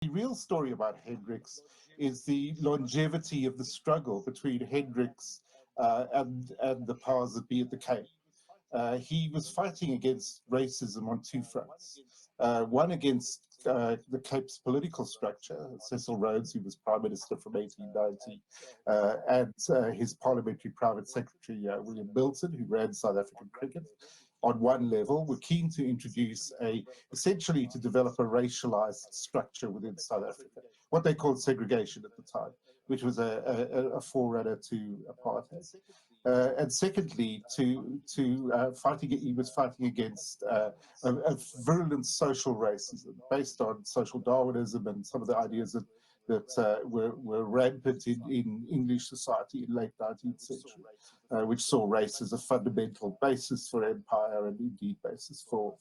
The real story about Hendricks is the longevity of the struggle between Hendricks and the powers that be at the Cape. He was fighting against racism on two fronts. One against the Cape's political structure, Cecil Rhodes, who was Prime Minister from 1890, and his parliamentary private secretary, William Milton, who ran South African cricket. On one level, were keen to introduce essentially to develop a racialized structure within South Africa, what they called segregation at the time, which was a forerunner to apartheid. And secondly, he was fighting against a virulent social racism based on social Darwinism and some of the ideas that were rampant in English society in late 19th century, which saw race as a fundamental basis for empire and indeed basis for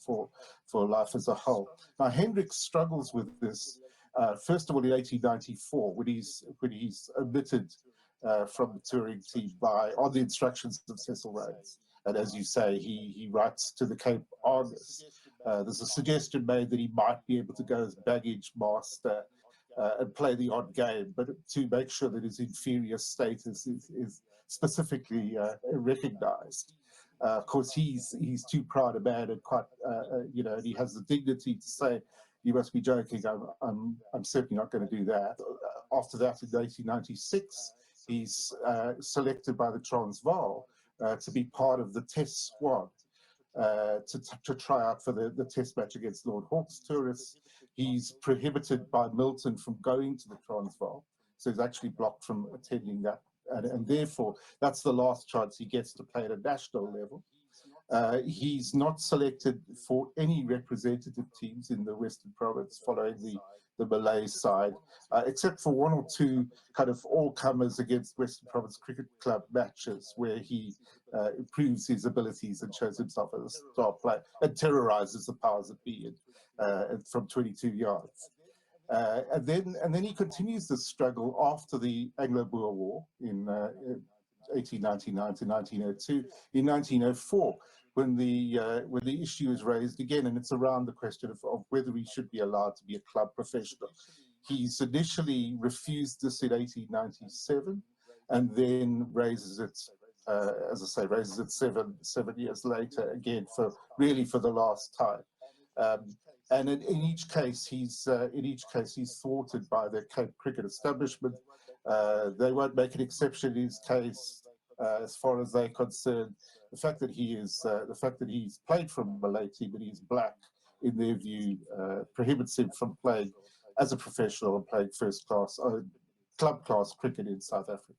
life as a whole. Now, Hendricks struggles with this, first of all, in 1894, when he's omitted from the touring team on the instructions of Cecil Rhodes. And as you say, he writes to the Cape Argus. There's a suggestion made that he might be able to go as baggage master and play the odd game, but to make sure that his inferior status is specifically recognized. Of course, he's too proud a man and quite, and he has the dignity to say, "You must be joking. I'm certainly not going to do that." After that, in 1896, he's selected by the Transvaal to be part of the Test squad to try out for the Test match against Lord Hawke's tourists. He's prohibited by Milton from going to the Transvaal, so he's actually blocked from attending that, and therefore that's the last chance he gets to play at a national level. He's not selected for any representative teams in the Western Province following the Malay side, except for one or two kind of all-comers against Western Province Cricket Club matches where he proves his abilities and shows himself as a star player and terrorizes the powers that be from 22 yards. And then he continues this struggle after the Anglo-Boer War in 1899 to 1902. In 1904, when the issue is raised again, and it's around the question of whether he should be allowed to be a club professional. He's initially refused this in 1897, and then raises it, as I say, raises it seven years later again for the last time. And in each case, he's thwarted by the Cape cricket establishment. They won't make an exception in his case, as far as they're concerned. The fact that he's played from a Malay team and he's black, in their view, prohibits him from playing as a professional and playing first class, club class cricket in South Africa.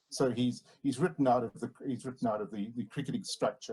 So he's written out of the cricketing structure.